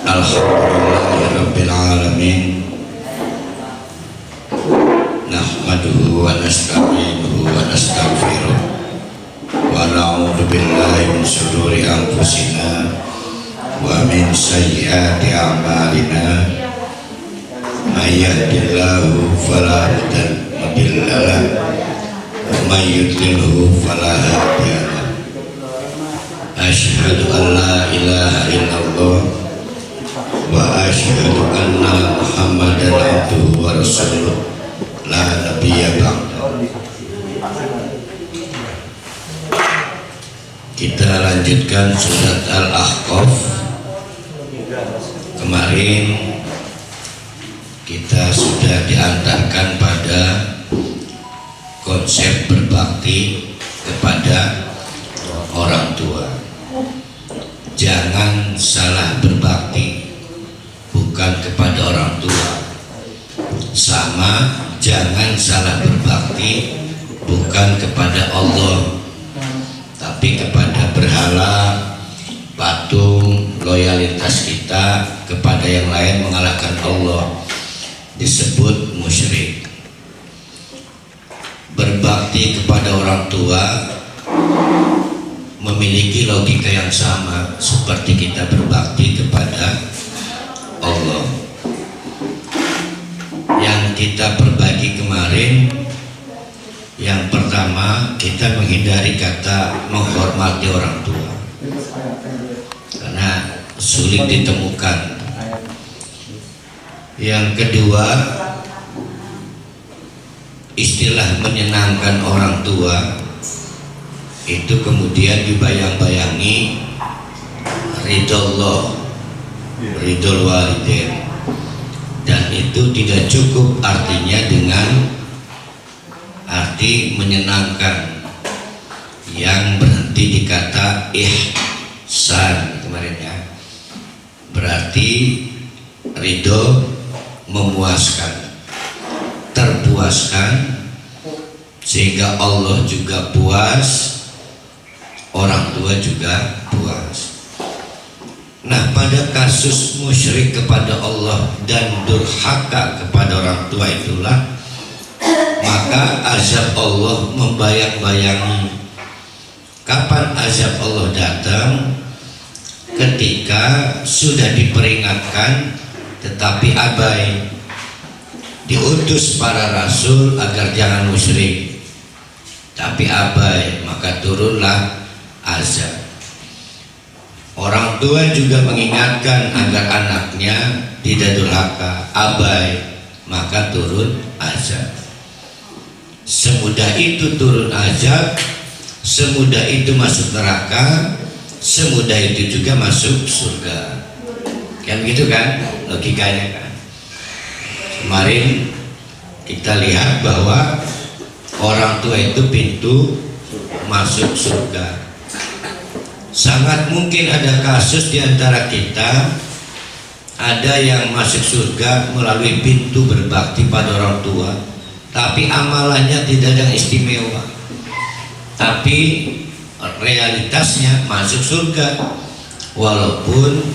Alhamdulillahirabbil alamin. Nahmaduhu wa nasta'inuhu wa nastaghfiruh wa na'udzu billahi min shururi anfusina wa min sayyiati a'malina. May yahdihillahu fala mudilla lahu wa may yudlilhu fala hadiya lahu. Asyhadu an la ilaha illallah wa asyhadu anna Muhammadan abduhu wa rasuluh la nabiyya ba'da. Kita lanjutkan surat Al-Ahqaf. Kemarin kita sudah diantarkan pada konsep berbakti kepada orang tua. Jangan salah berbakti, bukan kepada orang tua, sama jangan salah berbakti bukan kepada Allah, tapi kepada berhala, patung. Loyalitas kita kepada yang lain mengalahkan Allah disebut musyrik. Berbakti kepada orang tua memiliki logika yang sama seperti kita berbakti kepada Allah. Yang kita berbagi kemarin, yang pertama kita menghindari kata menghormati orang tua karena sulit ditemukan. Yang kedua, istilah menyenangkan orang tua itu kemudian dibayang-bayangi ridhollah, ridhol walidain, dan itu tidak cukup artinya dengan arti menyenangkan yang berhenti di kata ihsan kemarin ya. Berarti ridho memuaskan, terpuaskan sehingga Allah juga puas, orang tua juga puas. Nah, pada kasus musyrik kepada Allah dan durhaka kepada orang tua itulah maka azab Allah membayang-bayangi. Kapan azab Allah datang? Ketika sudah diperingatkan tetapi abai. Diutus para rasul agar jangan musyrik, tapi abai, maka turunlah azab. Orang tua juga mengingatkan agar anaknya tidak durhaka, abai, maka turun azab. Semudah itu turun azab, semudah itu masuk neraka, semudah itu juga masuk surga. Kan gitu kan logikanya kan. Kemarin kita lihat bahwa orang tua itu pintu masuk surga. Sangat mungkin ada kasus di antara kita ada yang masuk surga melalui pintu berbakti pada orang tua, tapi amalannya tidak ada yang istimewa, tapi realitasnya masuk surga, walaupun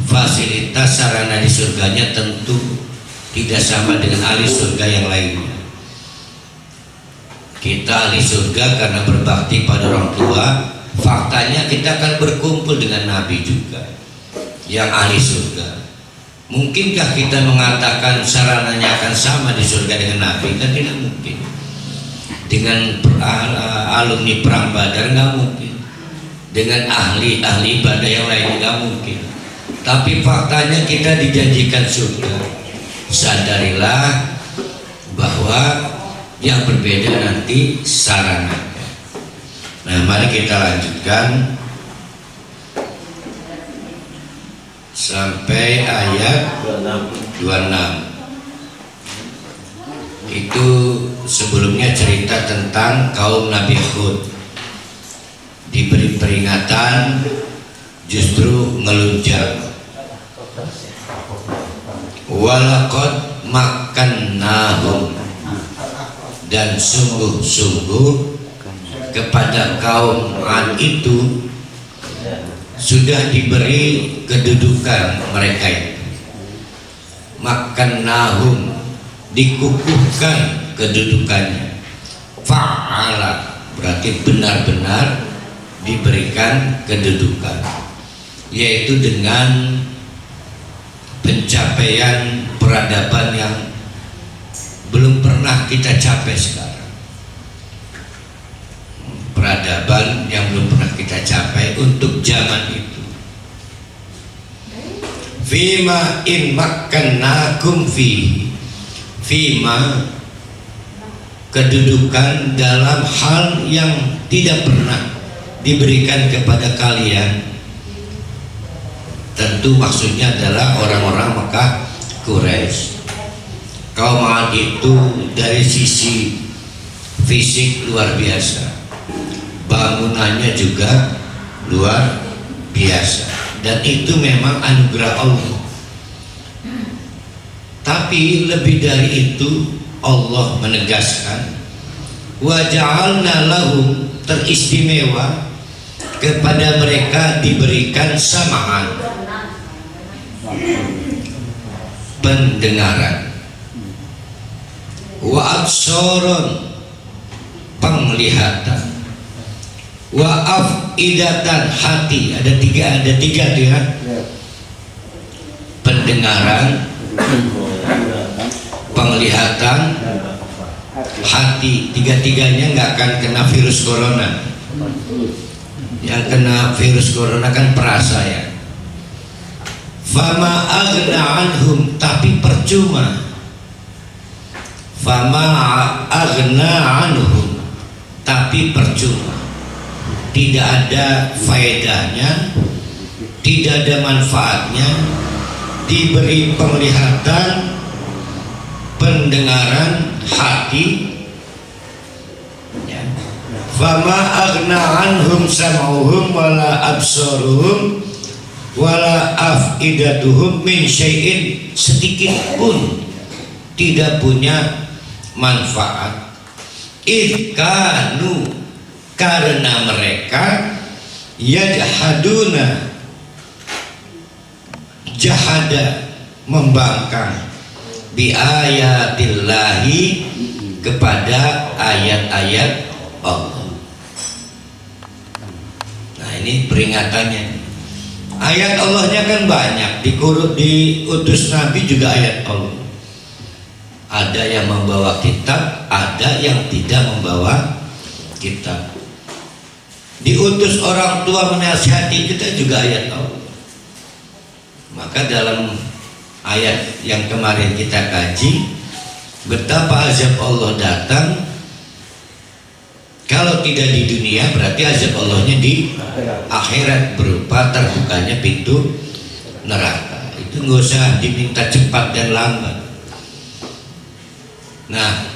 fasilitas sarana di surganya tentu tidak sama dengan ahli surga yang lainnya. Kita ahli surga karena berbakti pada orang tua. Faktanya kita akan berkumpul dengan Nabi juga yang ahli surga. Mungkinkah kita mengatakan sarananya akan sama di surga dengan Nabi? Kan tidak mungkin. Dengan alumni perang Badar nggak mungkin. Dengan ahli ibadah yang lain nggak mungkin. Tapi faktanya kita dijanjikan surga. Sadarilah bahwa yang berbeda nanti sarananya. Nah, mari kita lanjutkan sampai ayat 26. Itu sebelumnya cerita tentang kaum Nabi Hud. Diberi peringatan justru ngelunjak. Walaqad makkannahum, dan sungguh-sungguh kepada kaum Ad itu sudah diberi kedudukan mereka itu. Makannahum, dikukuhkan kedudukannya. Fa'ala berarti benar-benar diberikan kedudukan, yaitu dengan pencapaian peradaban yang belum pernah kita capai sekarang. Peradaban yang belum pernah kita capai untuk zaman itu. Fima in makkannakum fihi, fima kedudukan dalam hal yang tidak pernah diberikan kepada kalian. Tentu maksudnya adalah orang-orang Mekah Quraisy. Kaum Ad itu dari sisi fisik luar biasa, bangunannya juga luar biasa, dan itu memang anugerah Allah. Tapi lebih dari itu, Allah menegaskan wa ja'alna lahum, teristimewa kepada mereka diberikan sama'an, pendengaran, wa absaron, penglihatan, wa afidatan, hati. Ada tiga tuh ya, pendengaran, penglihatan, hati. Tiga-tiganya nggak akan kena virus corona. Yang kena virus corona kan perasa ya. Fama aghna anhum, tapi percuma. Fama aghna anhum, tapi percuma. Tidak ada faedahnya, tidak ada manfaatnya. Diberi penglihatan, pendengaran, hati. Fama aghna anhum sam'uhum wala absaruhum wala afidatuhum min syai'in, sedikit pun tidak punya manfaat. Idkanu, karena mereka yajhaduna, jahada, membangkang, bi ayatillahi, kepada ayat-ayat Allah. Nah, ini peringatannya. Ayat Allahnya kan banyak, diutus Nabi juga ayat Allah. Ada yang membawa kitab, ada yang tidak membawa kitab. Diutus orang tua menasihati kita juga ayat Allah. Maka dalam ayat yang kemarin kita kaji, betapa azab Allah datang. Kalau tidak di dunia, berarti azab Allahnya di akhirat, berupa terbukanya pintu neraka. Itu nggak usah diminta cepat dan lambat. Nah,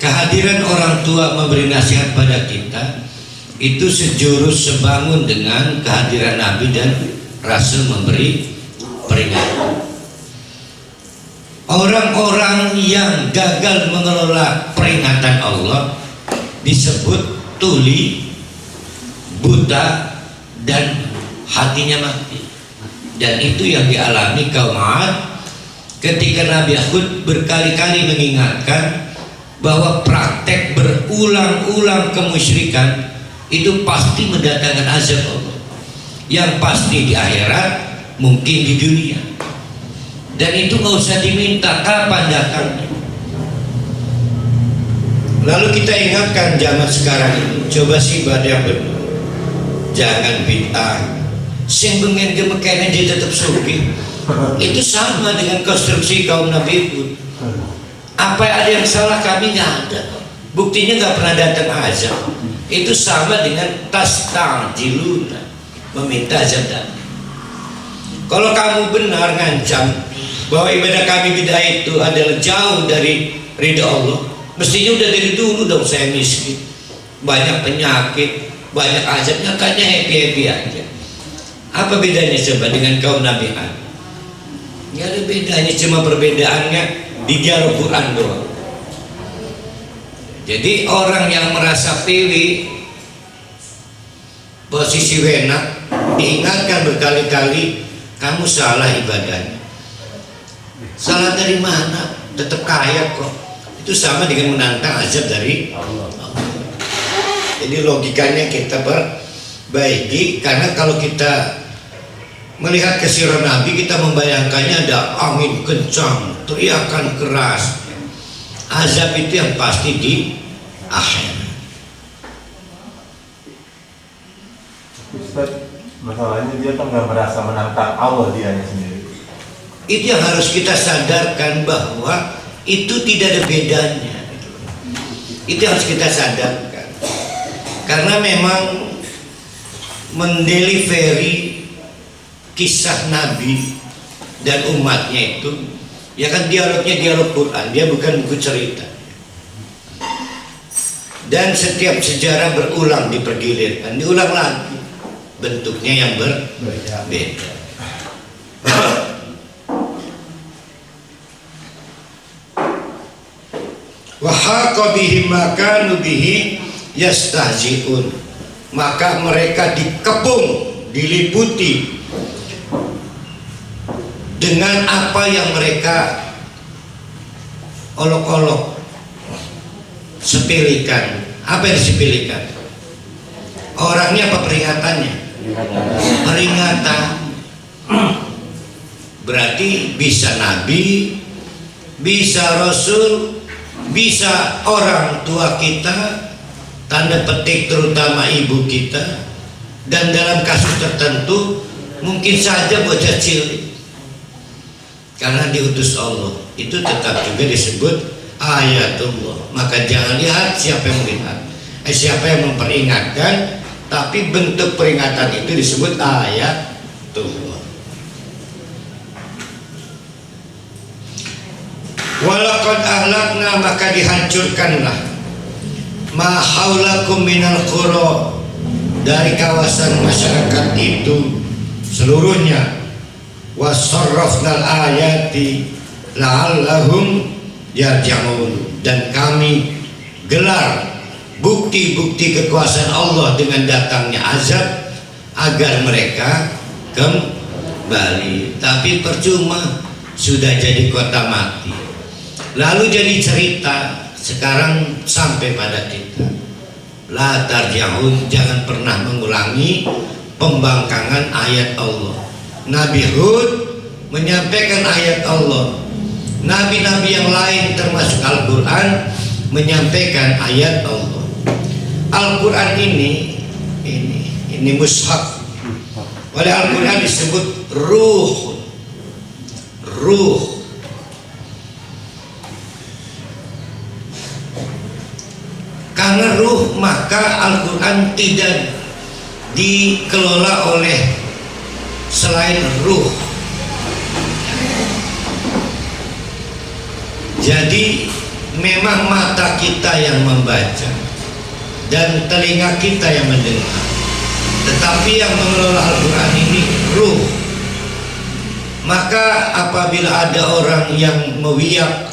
kehadiran orang tua memberi nasihat pada kita itu sejurus sebangun dengan kehadiran Nabi dan Rasul memberi peringatan. Orang-orang yang gagal mengelola peringatan Allah disebut tuli, buta, dan hatinya mati. Dan itu yang dialami kaum Ad ketika Nabi Hud berkali-kali mengingatkan bahwa praktek berulang-ulang kemusyrikan itu pasti mendatangkan azab Allah, yang pasti di akhirat, mungkin di dunia. Dan itu nggak usah diminta kapan datangnya. Lalu kita ingatkan zaman sekarang ini, coba sih ibadah yang benar, jangan bid'ah. Sing bengen gemekene dia tetap sugih. Itu sama dengan konstruksi kaum Nabi Hud. Apa ada yang salah? Kami nggak ada. Buktinya nggak pernah datang azab. Itu sama dengan tastajiluna, meminta azab datang. Kalau kamu benar ngancam bahwa ibadah kami bid'ah itu adalah jauh dari ridha Allah, mestinya udah dari dulu dong saya miskin, banyak penyakit, banyak azabnya, kayaknya happy-happy aja. Apa bedanya coba dengan kaum Nabi Ad? Nggak ada bedanya, cuma perbedaannya di jalur Quran doang. Jadi orang yang merasa pilih posisi enak, diingatkan berkali-kali, kamu salah ibadahnya. Salah dari mana? Tetap kaya kok. Itu sama dengan menantang azab dari Allah. Jadi logikanya kita perbaiki, karena kalau kita melihat kesiran Nabi, kita membayangkannya ada angin kencang, teriakan keras. Azab itu yang pasti di akhir. Ustaz, masalahnya dia kan nggak merasa menantang Allah dianya sendiri. Itu yang harus kita sadarkan, bahwa itu tidak ada bedanya. Itu yang harus kita sadarkan. Karena memang mendelivery kisah Nabi dan umatnya itu, ya kan dialognya dialog Quran, dia bukan buku cerita. Dan setiap sejarah berulang, dipergilirkan, diulang lagi, bentuknya yang berbeda. Wa haqa bihim ma kanu bihi yastahzi'un, maka mereka dikepung, diliputi dengan apa yang mereka olok-olok, sepilikan. Apa yang disepilikan? Orangnya apa peringatannya? Peringatan. Berarti bisa nabi, bisa rasul, bisa orang tua kita, tanda petik terutama ibu kita, dan dalam kasus tertentu mungkin saja bocah cilik, karena diutus Allah, itu tetap juga disebut ayatullah. Maka jangan lihat siapa yang melihat, siapa yang memperingatkan, tapi bentuk peringatan itu disebut ayatullah. Walaqad ahlakna, maka dihancurkanlah, ma haulakum minal qura, dari kawasan masyarakat itu seluruhnya, wasarrafnal ayati la'allahum yarji'un, dan kami gelar bukti-bukti kekuasaan Allah dengan datangnya azab agar mereka kembali. Tapi percuma, sudah jadi kota mati, lalu jadi cerita. Sekarang sampai pada kita, la tarji'un, jangan pernah mengulangi pembangkangan ayat Allah. Nabi Hud menyampaikan ayat Allah, nabi-nabi yang lain termasuk Al-Quran menyampaikan ayat Allah. Al-Quran ini mushaf. Oleh Al-Quran disebut ruh. Karena ruh, maka Al-Quran tidak dikelola oleh selain ruh. Jadi memang mata kita yang membaca dan telinga kita yang mendengar, tetapi yang mengelola Al-Quran ini ruh. Maka apabila ada orang yang mewiyak,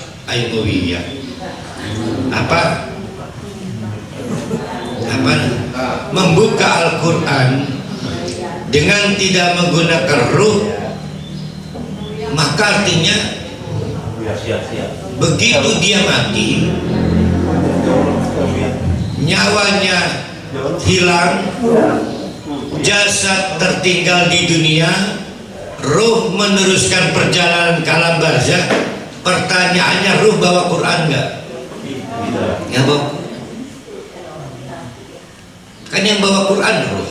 membuka Al-Quran dengan tidak menggunakan ruh, maka artinya begitu dia mati, nyawanya hilang, jasad tertinggal di dunia, ruh meneruskan perjalanan ke alam barzakh. Pertanyaannya, ruh bawa Quran enggak? Ya, bawa. Kan yang bawa Quran ruh.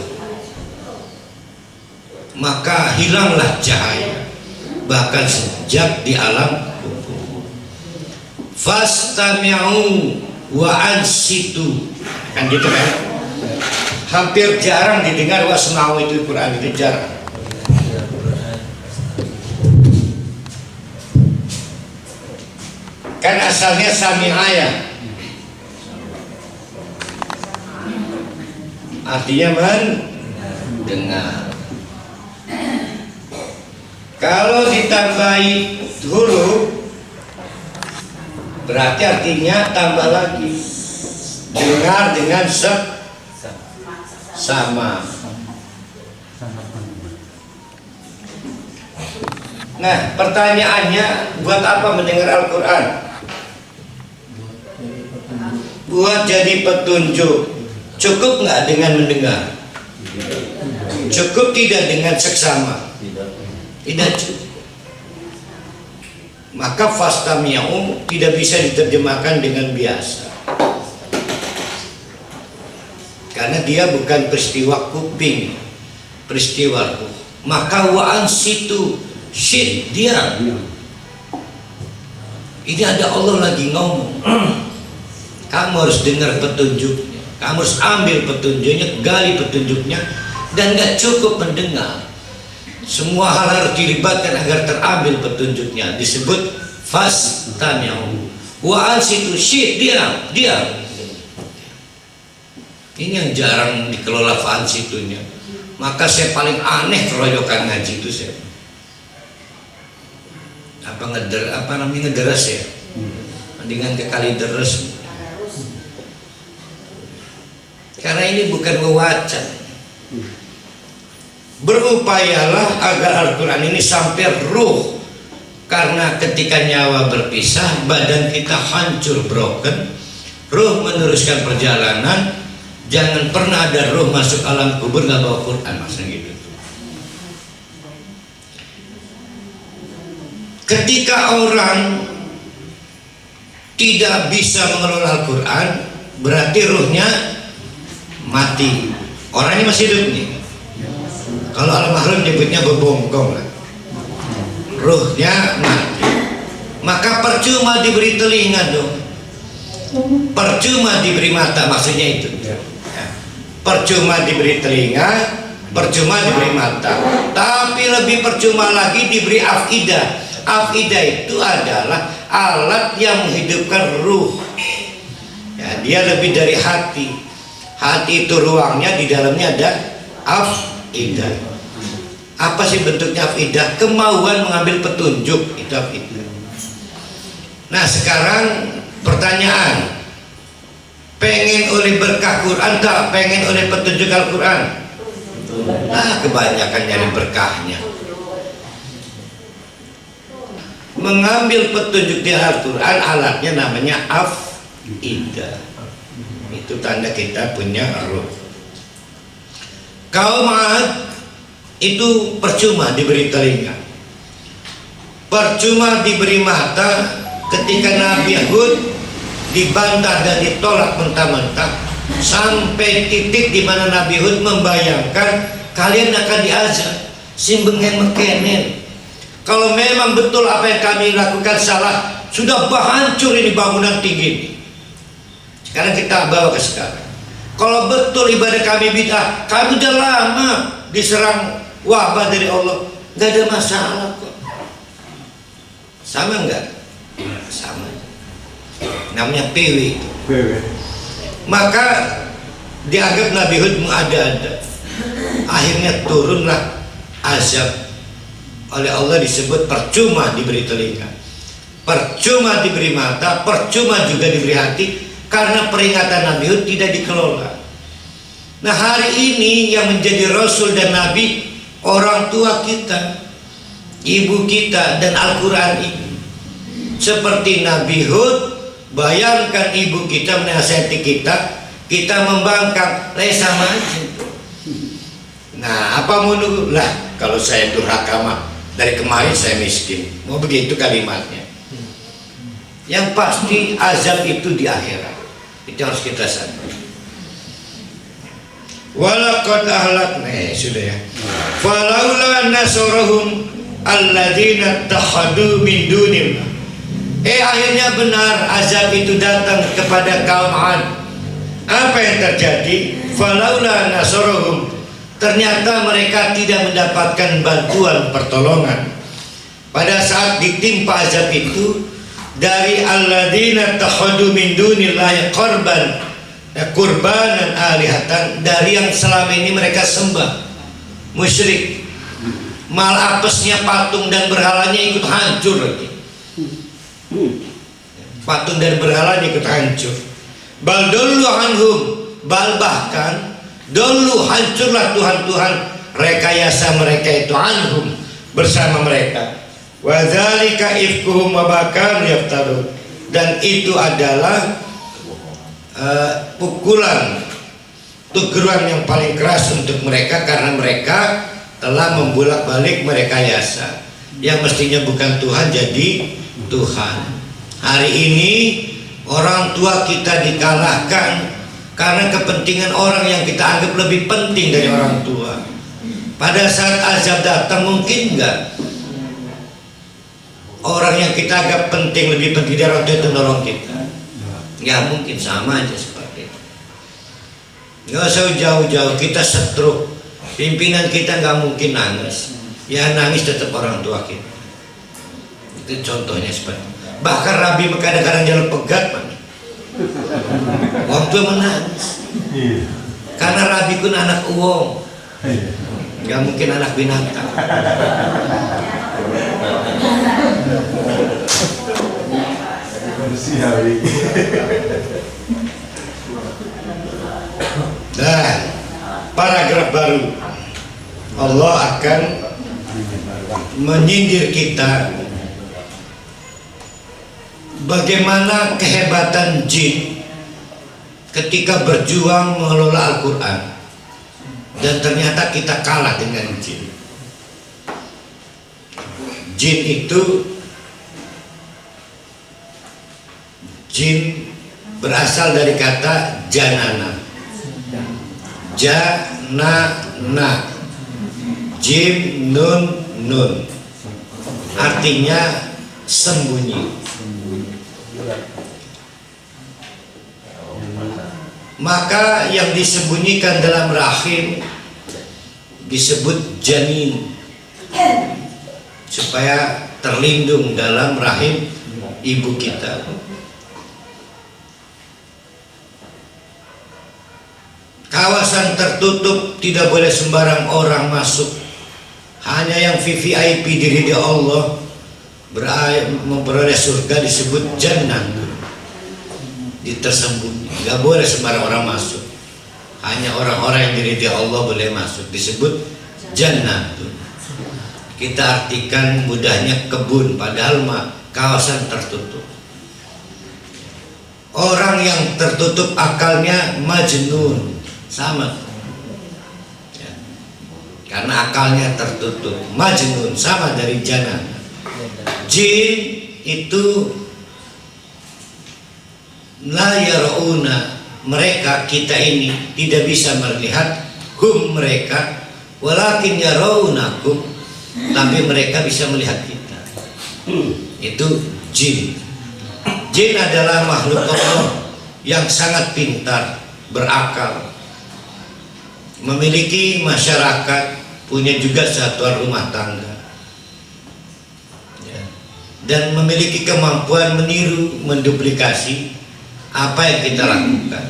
Maka hilanglah cahaya, bahkan sejak di alam kubur. Fastami'u wa ansitu, kan gitu kan? Hampir jarang didengar wasma'u itu Quran, itu jarang. Kan asalnya sami'aya, artinya mendengar. Kalau ditambahi huruf berarti artinya tambah lagi, dengar dengan sama. Nah, pertanyaannya, buat apa mendengar Al-Quran? Buat jadi petunjuk. Cukup nggak dengan mendengar? Cukup tidak dengan seksama? Tidak cukup. Maka fastami'u tidak bisa diterjemahkan dengan biasa, karena dia bukan peristiwa kuping, peristiwa ruh. Maka wa'an situ syid dia. Ini ada Allah lagi ngomong. Kamu harus dengar petunjuknya, kamu harus ambil petunjuknya, gali petunjuknya, dan gak cukup mendengar. Semua hal harus dilibatkan agar terambil petunjuknya. Disebut fastami'u. Wa'an situ syid dia. Ini yang jarang dikelola fa'an situnya. Maka saya paling aneh keroyokan ngaji itu saya. Apa namanya ngederes ya? Mendingan ke kali deres. Karena ini bukan wewacan. Berupayalah agar Al-Quran ini sampai ruh. Karena ketika nyawa berpisah, badan kita hancur, broken. Ruh meneruskan perjalanan. Jangan pernah ada ruh masuk alam kubur nggak bawa Quran, maksudnya gitu. Ketika orang tidak bisa mengelola Al-Quran, berarti ruhnya mati. Orangnya masih hidup nih. Kalau al-mahrum nyebutnya bebongkong lah. Ruhnya mati. Maka percuma diberi telinga dong. Percuma diberi mata, maksudnya itu. Percuma diberi telinga, percuma diberi mata, tapi lebih percuma lagi diberi afidah. Afidah itu adalah alat yang menghidupkan ruh. Ya, dia lebih dari hati. Hati itu ruangnya, di dalamnya ada afidah. Apa sih bentuknya afidah? Kemauan mengambil petunjuk, itu afidah. Nah, sekarang pertanyaan, pengen oleh berkah Quran tak? Pengen oleh petunjuk Al-Quran? Nah, kebanyakan nyari berkahnya. Mengambil petunjuk di Al-Quran, alatnya namanya afidah. Itu tanda kita punya ruh. Kaum Ad itu percuma diberi telinga, percuma diberi mata. Ketika Nabi Hud dibantah dan ditolak mentah-mentah, sampai titik di mana Nabi Hud membayangkan kalian akan diazab simbengen mekenen. Kalau memang betul apa yang kami lakukan salah, sudah hancur ini bangunan tinggi ini. Sekarang kita bawa ke sekarang. Kalau betul ibadah kami bid'ah, kami sudah lama diserang wabah dari Allah, nggak ada masalah kok. Sama nggak? Sama. Namanya PW. Maka dianggap Nabi Hud mengada-ada. Akhirnya turunlah azab. Oleh Allah disebut percuma diberi telinga, percuma diberi mata, percuma juga diberi hati, karena peringatan Nabi Hud tidak dikelola. Nah, hari ini yang menjadi Rasul dan Nabi orang tua kita, ibu kita, dan Al-Quran ini. Seperti Nabi Hud, bayangkan ibu kita menasihati kita membangkang, sama aja. Nah, apa mau nunggu? Lah, kalau saya durhaka mah dari kemarin saya miskin. Mau begitu kalimatnya. Yang pasti azab itu di akhirat. Itu harus kita sadar. Walaqad ahlakna, sudah ya. Falaula nasarahum alladzina takhadu min dunillah. Akhirnya benar azab itu datang kepada kaum Ad. Apa yang terjadi? Falaula nasarahum, ternyata mereka tidak mendapatkan bantuan pertolongan pada saat ditimpa azab itu dari alladzina takhadu min dunillahi qurbanan alihatan, dari yang selama ini mereka sembah, musyrik, malah apesnya patung dan berhalanya ikut hancur lagi. Patung dan berhalanya ikut hancur. Bal dollu anhum, bal bahkan dulu hancurlah Tuhan-Tuhan rekayasa mereka itu anhum, bersama mereka. Wa dzalika ifkuhum wa bakar yaftarun. Dan itu adalah pukulan, teguran yang paling keras untuk mereka karena mereka telah membolak-balik merekayasa yang mestinya bukan Tuhan jadi Tuhan. Hari ini orang tua kita dikalahkan karena kepentingan orang yang kita anggap lebih penting dari orang tua. Pada saat azab datang, mungkin enggak orang yang kita anggap penting, lebih penting dari orang tua itu nolong kita? Nggak mungkin, sama aja seperti itu. Nggak usah jauh-jauh, kita setruk, pimpinan kita nggak mungkin nangis. Ya nangis tetap orang tua kita. Itu contohnya seperti itu. Bahkan Rabi kadang-kadang jalan pegat, man. Orang tua menangis. Karena Rabi kun anak uang, nggak mungkin anak binatang. Nah, paragraf baru, Allah akan menyindir kita bagaimana kehebatan jin ketika berjuang mengelola Al-Quran, dan ternyata kita kalah dengan jin. Jin itu, jin berasal dari kata janana, janana, jim nun nun, artinya sembunyi. Maka yang disembunyikan dalam rahim disebut janin, supaya terlindung dalam rahim ibu kita. Kawasan tertutup tidak boleh sembarang orang masuk, hanya yang VVIP diridhoi Allah memperoleh surga disebut jannah, tersembunyi. Gak boleh sembarang orang masuk, hanya orang-orang yang diridhoi Allah boleh masuk, disebut jannah. Kita artikan mudahnya kebun, padahal kawasan tertutup. Orang yang tertutup akalnya majnun, sama ya. Karena akalnya tertutup, majnun sama dari jannah. Jin itu la yarauna, mereka kita ini tidak bisa melihat hum mereka, walakin yarawnakum, tapi mereka bisa melihat kita. Itu jin. Jin adalah makhluk Allah yang sangat pintar, berakal, memiliki masyarakat, punya juga satuan rumah tangga, dan memiliki kemampuan meniru, menduplikasi apa yang kita lakukan.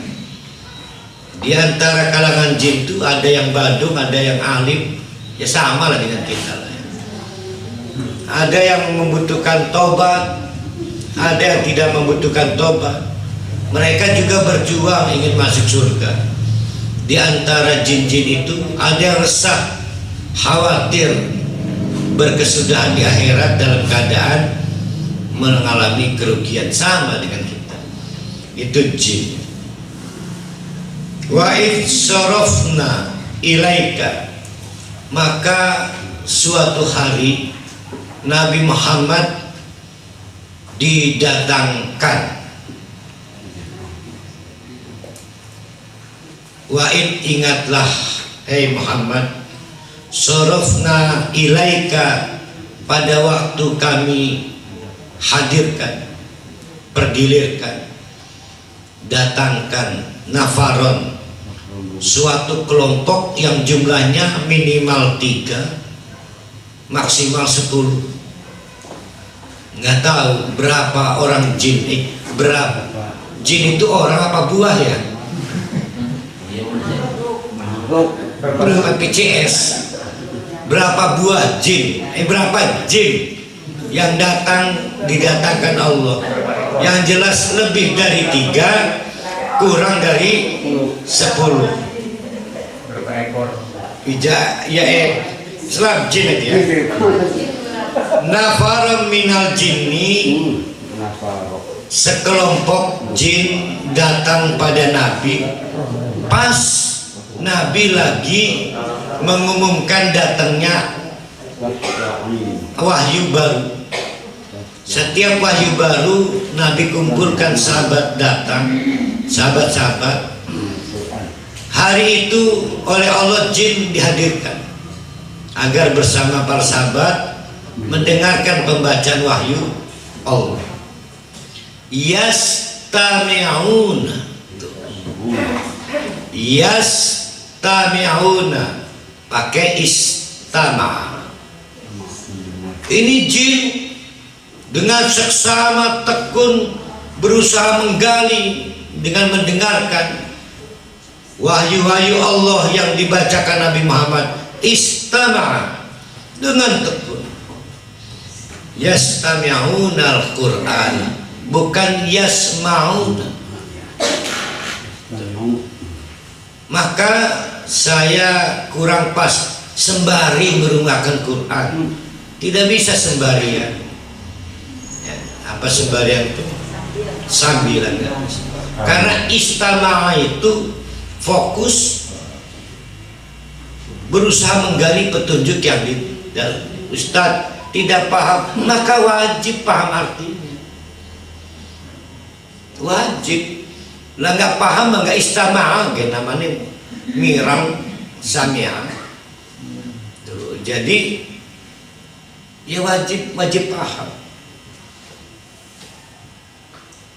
Di antara kalangan jin itu ada yang badung, ada yang alim, ya sama lah dengan kita lah. Ada yang membutuhkan tobat, ada yang tidak membutuhkan tobat. Mereka juga berjuang ingin masuk surga. Di antara jin-jin itu ada yang resah, khawatir berkesudahan di akhirat dalam keadaan mengalami kerugian, sama dengan kita. Itu jin. Wa id sarafna ilaika, maka suatu hari Nabi Muhammad didatangkan. Wa id, ingatlah hei Muhammad, sarafna ilaika, pada waktu kami hadirkan, pergilirkan, datangkan nafaron, suatu kelompok yang jumlahnya minimal 3, maksimal 10. Nggak tahu berapa orang jin, berapa jin itu orang apa buah ya? Berapa PCS? Berapa buah jin? Berapa jin yang didatangkan Allah? Yang jelas lebih dari 3, kurang dari 10. Berapa ekor? Ya Islam jin aja ya. Nafaram minal jinni, sekelompok jin datang pada Nabi pas Nabi lagi mengumumkan datangnya wahyu baru. Setiap wahyu baru Nabi kumpulkan sahabat datang, sahabat-sahabat. Hari itu oleh Allah jin dihadirkan agar bersama para sahabat mendengarkan pembacaan wahyu Allah. Yastami'una, yastami'una, pakai istama. Ini jin dengan seksama tekun berusaha menggali dengan mendengarkan wahyu-wahyu Allah yang dibacakan Nabi Muhammad. Istama, dengan tekun. Yastami'una al-Quran, bukan yasma'una. Maka saya kurang pas sembari merungakan Quran. Tidak bisa sembarian. Ya, apa sembarian itu? Sambilan. Karena istama'a itu fokus berusaha menggali petunjuk yang di dalam. Ustaz tidak paham, maka wajib paham artinya. Wajib. Lah nggak paham nggak istama'a, namanya miram sami'a. Jadi ya wajib paham.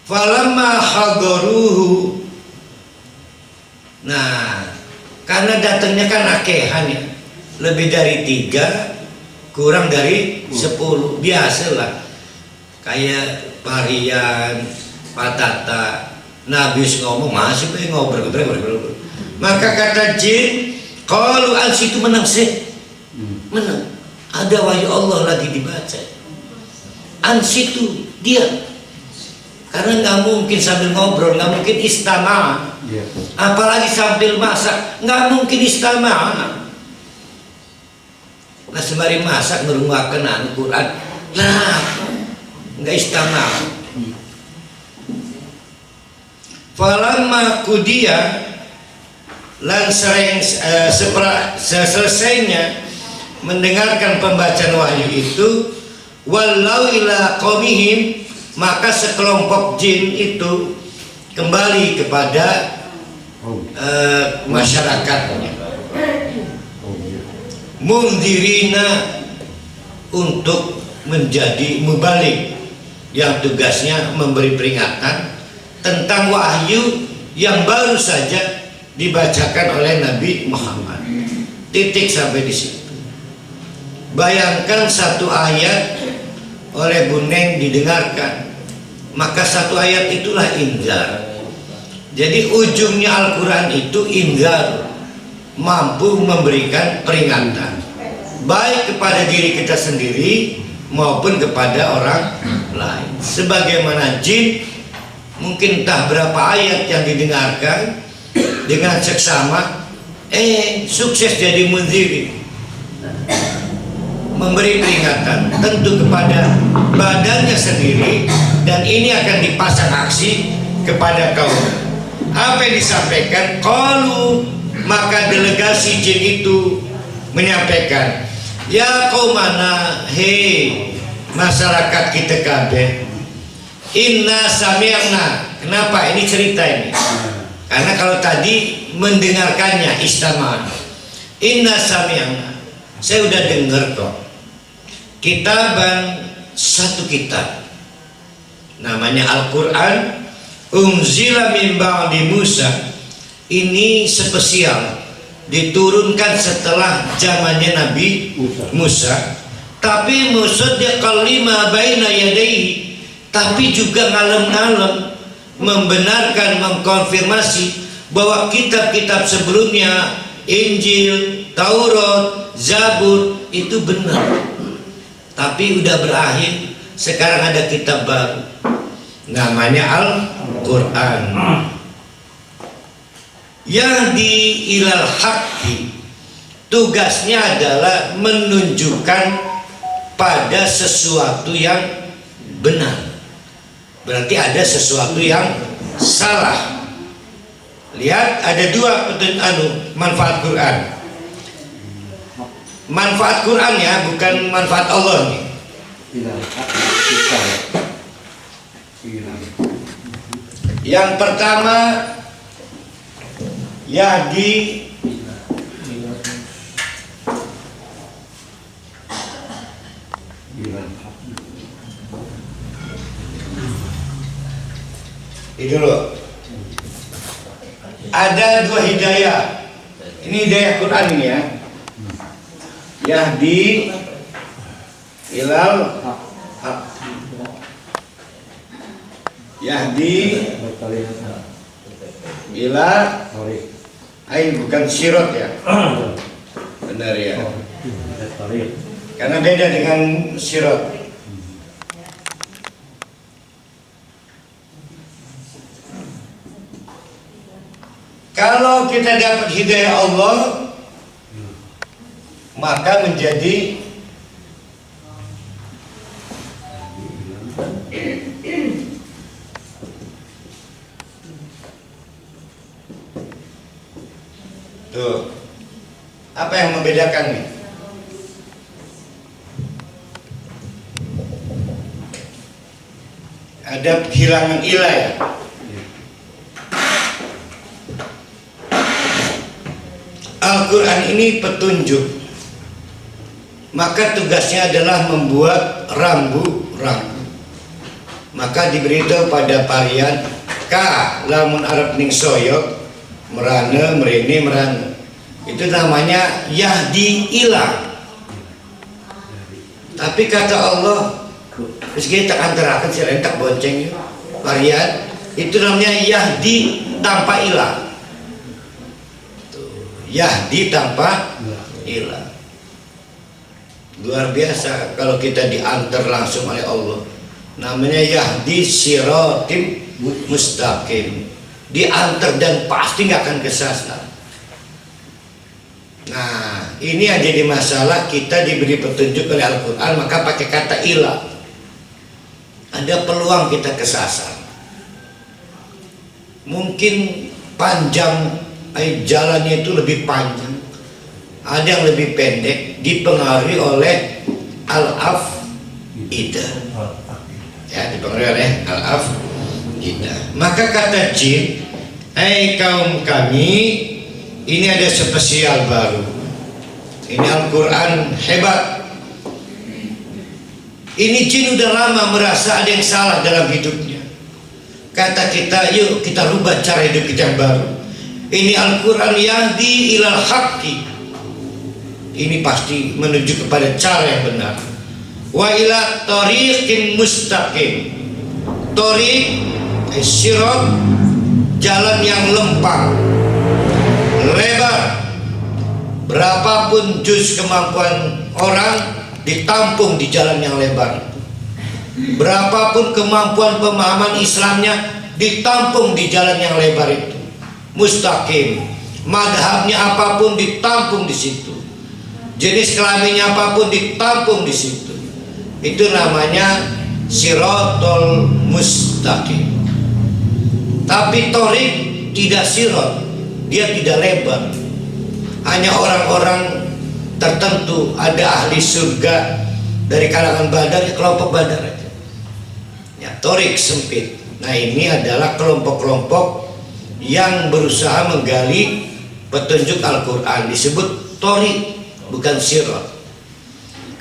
Falamma hadaruhu. Nah, karena datangnya kan akehan ya, lebih dari 3, kurang dari 10, biasalah. Kayak Parian, Pak Tata, Nabi ngomong masih pengen ngobrol. Maka kata jin, kalau ansitu menang sih, menang. Ada wahyu Allah lagi dibaca. Ansitu diam. Karena nggak mungkin sambil ngobrol, nggak mungkin istama. Apalagi sambil masak, nggak mungkin istama. Nah sembari masak merungakan Al-Quran, lah nggak istama. Falamma kudia, lan selesainya mendengarkan pembacaan wahyu itu, walau ila qaumihim, maka sekelompok jin itu kembali kepada masyarakatnya, mundirina, untuk menjadi mubalik, yang tugasnya memberi peringatan tentang wahyu yang baru saja dibacakan oleh Nabi Muhammad. Titik sampai di situ. Bayangkan satu ayat oleh Bu Neng didengarkan, maka satu ayat itulah inzar. Jadi ujungnya Al-Quran itu inzar, mampu memberikan peringatan baik kepada diri kita sendiri maupun kepada orang lain. Sebagaimana jin, mungkin entah berapa ayat yang didengarkan dengan seksama, sukses jadi munziri, memberi peringatan tentu kepada badannya sendiri, dan ini akan dipasang aksi kepada kaum. Apa yang disampaikan? Qalu, maka delegasi jin itu menyampaikan, ya qaumana, hei masyarakat kita kabeh, inna sami'na. Kenapa ini cerita ini? Karena kalau tadi mendengarkannya istama, inna sami'na, saya udah dengar kok kitaban, satu kitab namanya Al-Quran, unzila min ba'di Musa. Ini spesial, diturunkan setelah zamannya Nabi Musa, tapi musaddiqan lima baina yadayhi, tapi juga ngalem-ngalem membenarkan, mengkonfirmasi bahwa kitab-kitab sebelumnya, Injil, Taurat, Zabur, itu benar, tapi udah berakhir. Sekarang ada kitab baru namanya Al-Quran, yahdi ilal haqqi, tugasnya adalah menunjukkan pada sesuatu yang benar. Berarti ada sesuatu yang salah. Lihat, ada dua manfaat Quran. Manfaat Quran ya, bukan manfaat Allah nih. Yang pertama, yahdi ini dulu. Ada dua hidayah. Ini hidayah Quran ini ya. Yahdi ilal haq. Yahdi ila ain, bukan sirot ya. Benar ya. Karena beda dengan sirot. Kalau kita dapat hidayah Allah, maka menjadi tuh, apa yang membedakan nih? Ada kehilangan ilah ya. Al-Quran ini petunjuk, maka tugasnya adalah membuat rambu-rambu. Maka diberitahu pada varian ka lamun Arab ning soyok merana merene merana, itu namanya yahdi ilah. Tapi kata Allah, meski tak antarakan si rentak bonceng varian itu namanya yahdi tanpa ilah. Yahdi tanpa ilah. Luar biasa kalau kita diantar langsung oleh Allah. Namanya yahdi siratim mustaqim. Diantar dan pasti nggak akan kesasar. Nah, ini yang jadi masalah, kita diberi petunjuk oleh Al-Quran maka pakai kata ilah. Ada peluang kita kesasar. Mungkin panjang jalannya itu lebih panjang, ada yang lebih pendek, dipengaruhi oleh al-af'idah ya, dipengaruhi oleh al-af'idah. Maka kata jin, hai kaum kami, ini ada spesial baru. Ini Al-Quran hebat. Ini jin udah lama merasa ada yang salah dalam hidupnya. Kata kita, yuk kita rubah cara hidup kita yang baru. Ini Al-Quran yahdi ilal haqqi. Ini pasti menuju kepada cara yang benar. Wa ila tariqin mustaqim. Tariq sirat, jalan yang lempang, lebar. Berapapun juz kemampuan orang ditampung di jalan yang lebar. Berapapun kemampuan pemahaman Islamnya ditampung di jalan yang lebar itu. Mustaqim, madhabnya apapun ditampung di situ, jenis kelaminnya apapun ditampung di situ. Itu namanya siratul mustaqim. Tapi thoriq tidak sirat, dia tidak lebar. Hanya orang-orang tertentu, ada ahli surga dari kalangan Badar, kelompok Badar aja. Ya, thoriq sempit. Nah, ini adalah kelompok-kelompok yang berusaha menggali petunjuk Al-Quran, disebut thoriq, bukan sirat.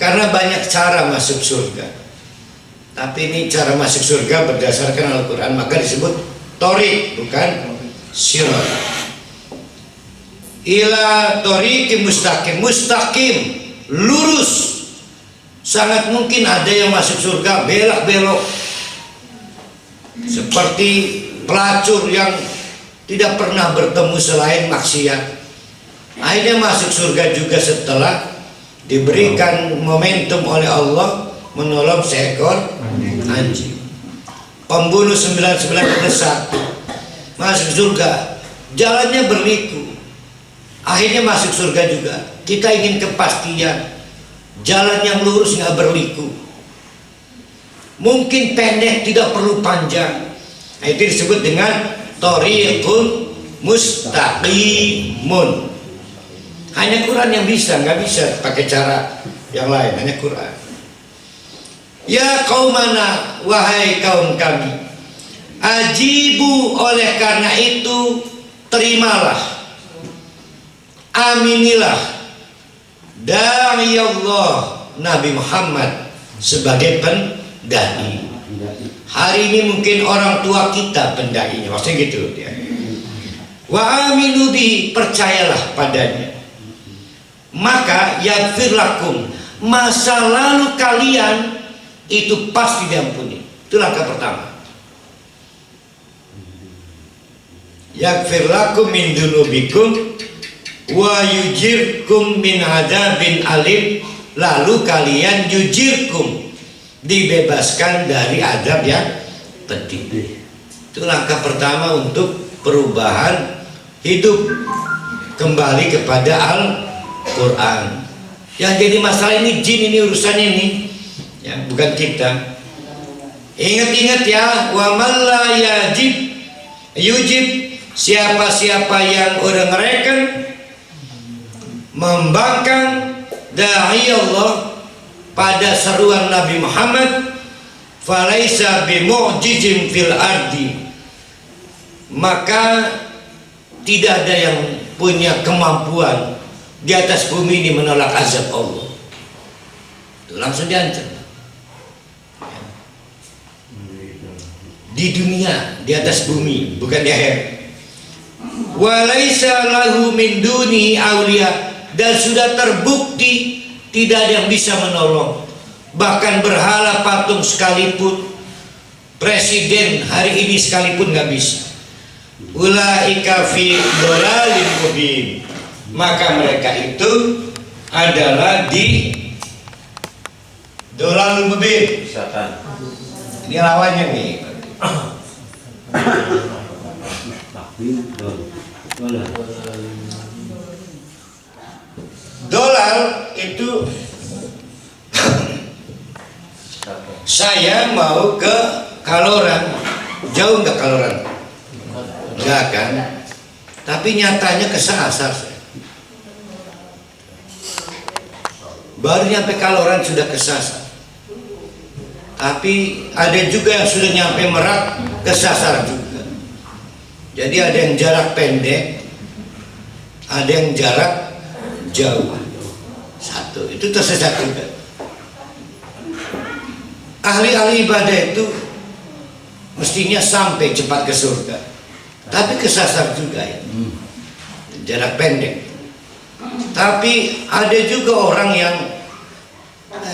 Karena banyak cara masuk surga, tapi ini cara masuk surga berdasarkan Al-Quran, maka disebut thoriq, bukan sirat. Ila thoriqi mustaqim, mustaqim, lurus. Sangat mungkin ada yang masuk surga belok-belok, seperti pelacur yang tidak pernah bertemu selain maksiat. Akhirnya masuk surga juga setelah diberikan momentum oleh Allah menolong seekor anjing. Pembunuh 99+1 masuk surga, jalannya berliku, akhirnya masuk surga juga. Kita ingin kepastian, jalan yang lurus nggak berliku. Mungkin pendek, tidak perlu panjang. Nah, itu disebut dengan thoriqun mustaqimun. Hanya Quran yang bisa, nggak bisa pakai cara yang lain, hanya Quran. Ya qaumana, wahai kaum kami, ajibu, oleh karena itu terimalah, aminilah da'i Allah Nabi Muhammad sebagai pendai. Hari ini mungkin orang tua kita pendainya, maksudnya gitu ya. Wa aminu bi, percayalah padanya. Maka yaghfir lakum, masa lalu kalian itu pasti diampuni. Itu langkah pertama. Yaghfir lakum min dunubikum wa yujirkum min adzabin alim, lalu kalian yujirkum, dibebaskan dari adab yang pedih. Itu langkah pertama untuk perubahan hidup, kembali kepada Al-Quran. Yang jadi masalah ini jin, ini urusannya ini ya, bukan kita. Ingat-ingat ya, wa man la yajib yujib, siapa-siapa yang orang mereken membangkang da'i Allah pada seruan Nabi Muhammad, falaisa bimu'jizin fil ardi, maka tidak ada yang punya kemampuan di atas bumi ini menolak azab Allah. Itu langsung diancam. Di dunia, di atas bumi, bukan di akhirat. Walaisa lahu min duni auliya, dan sudah terbukti tidak ada yang bisa menolong. Bahkan berhala patung sekalipun, presiden hari ini sekalipun nggak bisa. Ulaika fi dhalalin mubin, maka mereka itu adalah di dhalalul mubin. Setan. Ini lawannya nih. Dolal itu saya mau ke Kaloran, jauh nggak Kaloran? Enggak kan? Tapi nyatanya kesasar saya. Baru nyampe Kaloran sudah kesasar. Tapi ada juga yang sudah nyampe Merak kesasar juga. Jadi ada yang jarak pendek, ada yang jarak jauh. Satu, itu tersesat juga. Ahli-ahli ibadah itu mestinya sampai cepat ke surga, tapi kesasar juga ya, jarak pendek. Tapi ada juga orang yang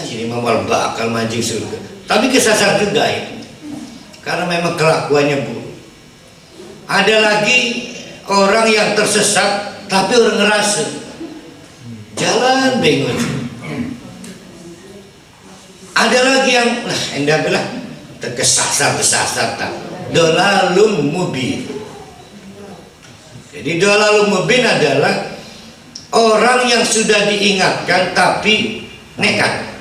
ini mamal bakal mancing surga, tapi kesasar juga ya, karena memang kelakuannya buruk. Ada lagi orang yang tersesat, tapi orang ngerasa jalan bingung. Ada lagi yang endah belah terkesasar tak dolalum mubin. Jadi dolalum mubin adalah orang yang sudah diingatkan tapi nekat.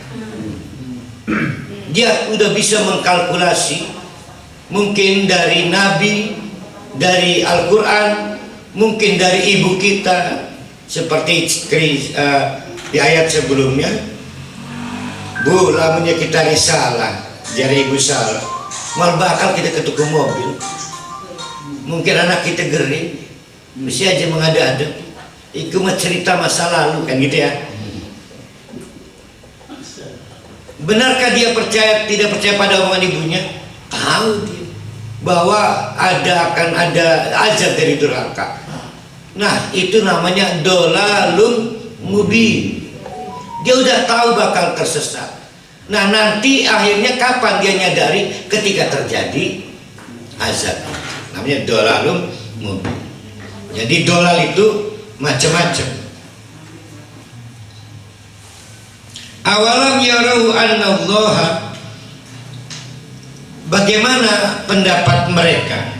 Dia udah bisa mengkalkulasi, mungkin dari Nabi, dari Al-Quran, mungkin dari ibu kita, seperti di ayat sebelumnya, Bu, lamanya kita salah, jari ibu salah, mal bakal kita ketukung mobil, mungkin anak kita gering, mesti aja mengada-ada, itu mah cerita masa lalu kan gitu ya. Benarkah dia percaya, tidak percaya pada omongan ibunya? Tahu dia bahwa akan ada azab dari neraka. Nah, itu namanya dolalun mubin. Dia udah tahu bakal tersesat. Nah, nanti akhirnya kapan dia nyadari? Ketika terjadi azab. Namanya dolalun mubin. Jadi dolal itu macam-macam. Awalam yarau annallaha, bagaimana pendapat mereka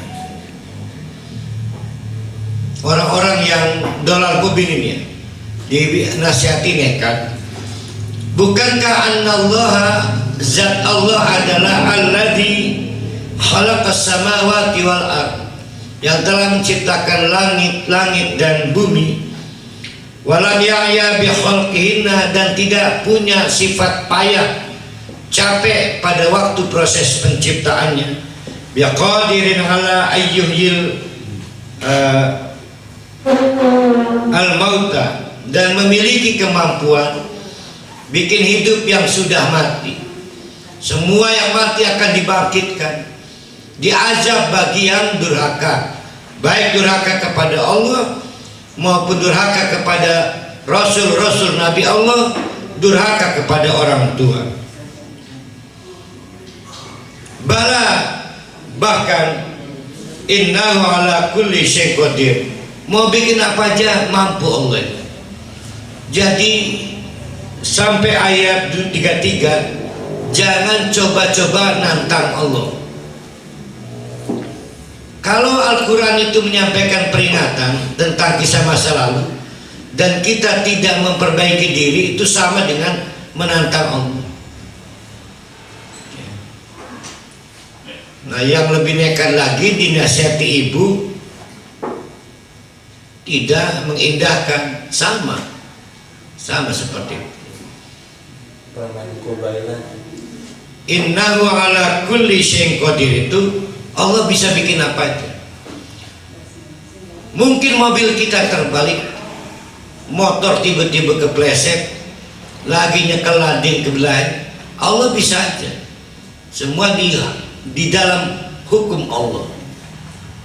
orang-orang yang dolal mubin ini ya, dinasihati nekat. Bukankah annallaha zat Allah adalah alladzi khalaqas samawati wal ard, yang telah menciptakan langit dan bumi, walam ya'ya bi khalqihinna, dan tidak punya sifat payah capek pada waktu proses penciptaannya, biqadirin ala ayyuhyil al-mauta, dan memiliki kemampuan bikin hidup yang sudah mati. Semua yang mati akan dibangkitkan, diazab bagi yang durhaka, baik durhaka kepada Allah maupun durhaka kepada Rasul-Rasul Nabi Allah, durhaka kepada orang tua. Bala, bahkan innahu ala kulli syai'in qadir, mau bikin apa aja mampu Allah. Jadi sampai ayat 33, jangan coba-coba nantang Allah. Kalau Al-Quran itu menyampaikan peringatan tentang kisah masa lalu dan kita tidak memperbaiki diri, itu sama dengan menantang Allah. Nah, yang lebih nekat lagi, dinasihati ibu tidak mengindahkan, sama seperti itu. Innahu ala kulli syai'in qadir, itu Allah bisa bikin apa aja. Mungkin mobil kita terbalik, motor tiba-tiba kepleset, lagi nyekel lading ke belakang, Allah bisa aja. Semua di dalam hukum Allah.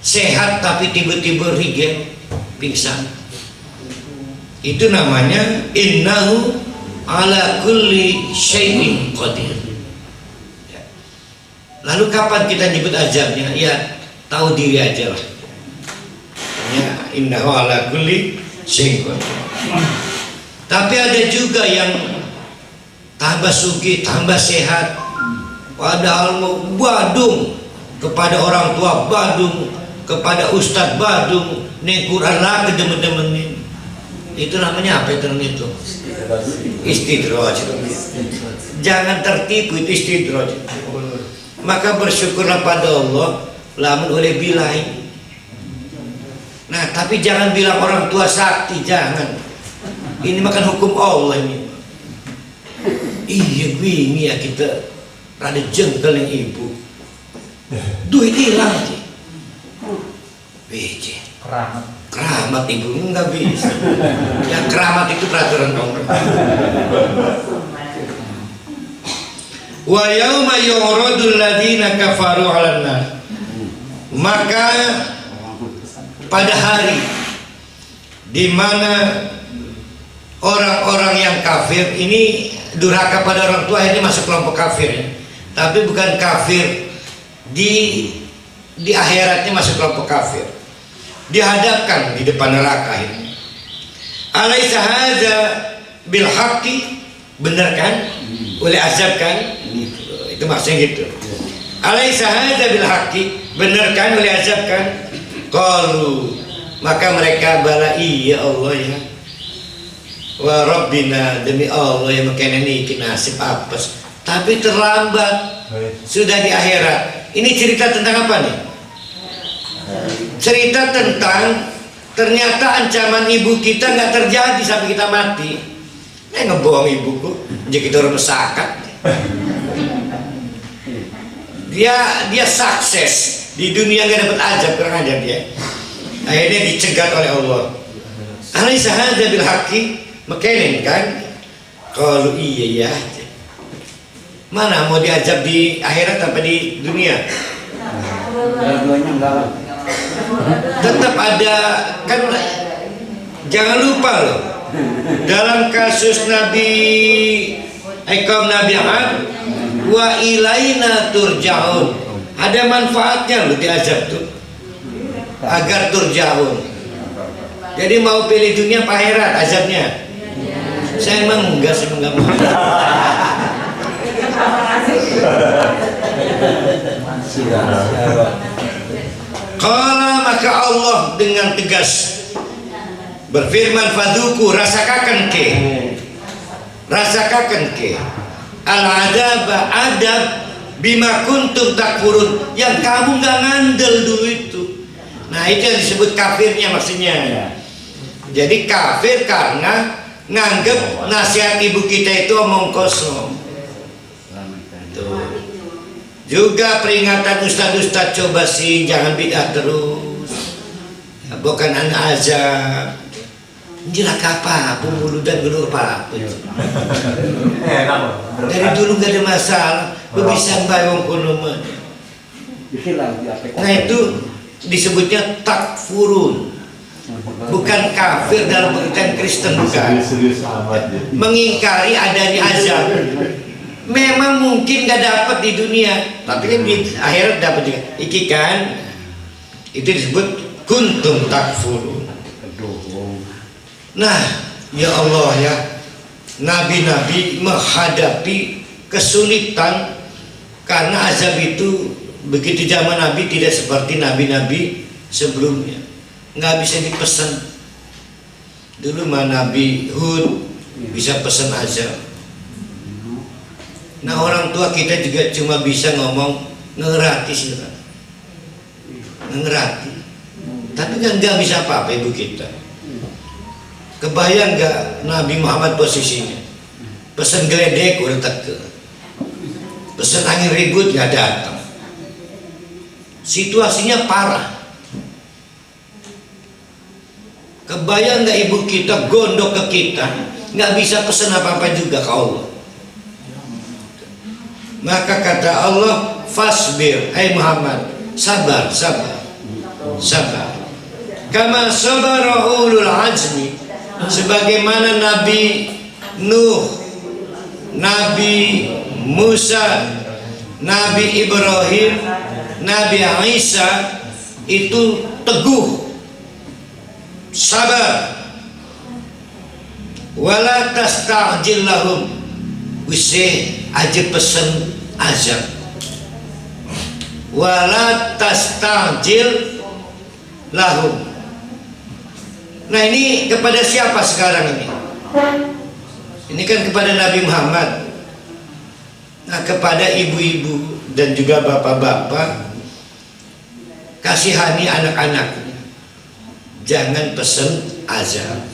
Sehat tapi tiba-tiba rigid, pingsan, itu namanya innahu ala kulli syai'in qadir. Lalu kapan kita nyebut azabnya? Ya, tahu diri aja lah. Ya, innahu ala kulli syai'in qadir. Tapi ada juga yang tambah sugih, tambah sehat, padahal mau badung kepada orang tua, badung kepada ustadz, badung nih Quran lah kedemen-demenin. Itu namanya apa itu? Istidraj. Jangan tertipu, itu istidraj. Maka bersyukurlah pada Allah lamun oleh bilai. Nah, tapi jangan bilang orang tua sakti, jangan. Ini makan hukum Allah ini. Iya, wingi ya kita rada jengkel yang ibu. Duit hilang sih. Bece. Keramat ibu enggak bisa. Yang keramat itu peraturan Allah. Wa yauma yu'radul ladzina kafaru 'alan nar, maka pada hari di mana orang-orang yang kafir ini durhaka pada orang tua, ini masuk kelompok kafir ya. Tapi bukan kafir di akhiratnya, masuk kelompok kafir. Dihadapkan di depan neraka ini. Alaisa hadza bil haqqi, benar kan? Oleh azab kan? Itu maksudnya gitu. Alaisa hadza bil haqqi, benar kan oleh azab kan? Qalu, maka mereka bala, iya Allah ya. Wa rabbina, demi Allah yang makanya niki nasib apes. Tapi terlambat, sudah di akhirat. Ini cerita tentang apa nih? Cerita tentang ternyata ancaman ibu kita nggak terjadi sampai kita mati. Ngebohong ibuku, jadi kita orang mesakat. Dia sukses di dunia, nggak dapat azab, kurang ajar dia. Akhirnya dicegat oleh Allah. Alaisa hadza bil haqqi, makanin kan? Kalau iya ya. Mana mau diazab di akhirat apa di dunia? Tetap ada kan, jangan lupa loh, dalam kasus Nabi Nabi Ad, wa ilaina turja'un, ada manfaatnya loh diazab tuh, agar turja'un. Jadi mau pilih dunia apa akhirat azabnya? Saya emang enggak mau. Qala, maka Allah dengan tegas berfirman, fadzuku, rasakan ke Rasakan ke al-adab adab bima kuntum takfurun, yang kamu nggak ngandel dulu itu. Nah itu yang disebut kafirnya maksudnya. Jadi kafir karena nganggep nasihat ibu kita itu omong kosong. Tuh. Juga peringatan ustaz-ustaz, coba sih jangan bid'ah terus. Bukan anak azab. Jelas apa? Pemuluh dan gelur apa? Dari dulu gak ada masalah. Bisa bayang kunuman. Nah itu disebutnya takfurun, bukan kafir dalam pengertian Kristen, bukan. Mengingkari adanya azab. Memang mungkin gak dapat di dunia, tapi kan di akhirat dapat juga. Iki kan itu disebut kuntum takfurun. Nah ya Allah ya, nabi-nabi menghadapi kesulitan karena azab itu begitu zaman Nabi tidak seperti nabi-nabi sebelumnya, nggak bisa dipesan. Dulu mah Nabi Hud bisa pesan azab. Nah orang tua kita juga cuma bisa ngomong ngerati sih kan, ngerati, tapi kan nggak bisa apa-apa ibu kita. Kebayang nggak Nabi Muhammad posisinya? Pesan geledek udah teke, pesan angin ribut nggak datang. Situasinya parah. Kebayang nggak ibu kita gondok ke kita, nggak bisa pesan apa-apa juga ke Allah. Maka kata Allah, fasbir, hai Muhammad, sabar, sabar, sabar. Kama sabara ulul azmi, sebagaimana Nabi Nuh, Nabi Musa, Nabi Ibrahim, Nabi Isa itu teguh, sabar. Wala tasta'jil lahum, wise aja pesen azab. Wala tasta'jil lahum. Nah ini kepada siapa sekarang ini? Ini kan kepada Nabi Muhammad. Nah kepada ibu-ibu dan juga bapak-bapak, kasihani anak-anaknya, jangan pesen azab.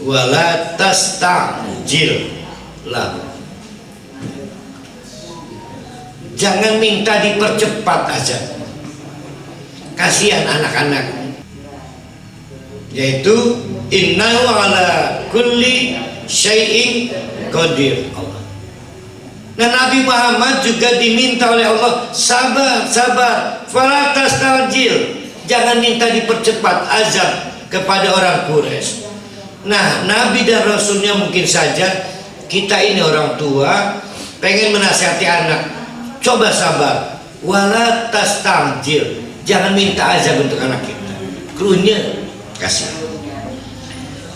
Wala tasta'jil lahum, jangan minta dipercepat azab. Kasihan anak-anak, yaitu innahu ala kulli syai'in qadir. Nah Nabi Muhammad juga diminta oleh Allah sabar, sabar, fala tastajil, jangan minta dipercepat azab kepada orang Quraisy. Nah Nabi dan Rasulnya mungkin saja kita ini orang tua pengen menasihati anak, coba sabar, wala tastajil, jangan minta azab untuk anak kita. Krunya kasih.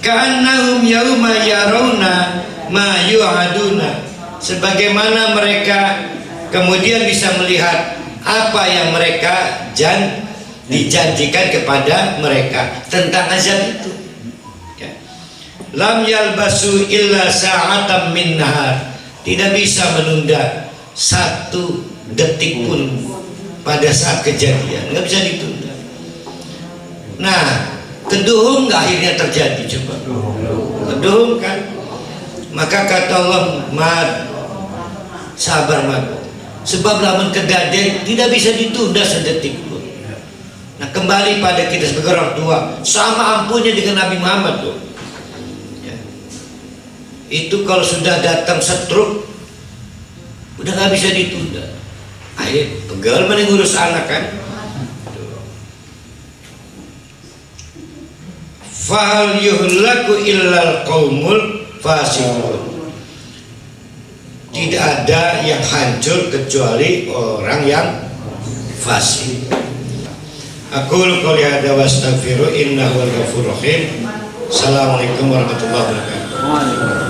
Ka'annahum yauma yarawna ma yu'aduna, sebagaimana mereka kemudian bisa melihat apa yang mereka dijanjikan kepada mereka tentang azab itu. Ya. Lam yalbasu illa sa'atam min nahar, tidak bisa menunda satu detik pun pada saat kejadian, nggak bisa ditunda. Nah keduhung nggak akhirnya terjadi, coba keduhung kan. Maka kata Allah, mad, sabar mad, sebab lamun kedaden tidak bisa ditunda sedetik pun. Nah kembali pada kita sebagai orang tua, sama ampunnya dengan Nabi Muhammad tuh ya. Itu kalau sudah datang stroke udah nggak bisa ditunda. Akhirnya pegal mana ngurus anak kan. Fahal yuhlaku illal qaumul fasiqun, tidak ada yang hancur kecuali orang yang fasik. Aqul qouli hadza wa astaghfiru innahu al-ghafurur rahim. Assalamualaikum warahmatullahi wabarakatuh.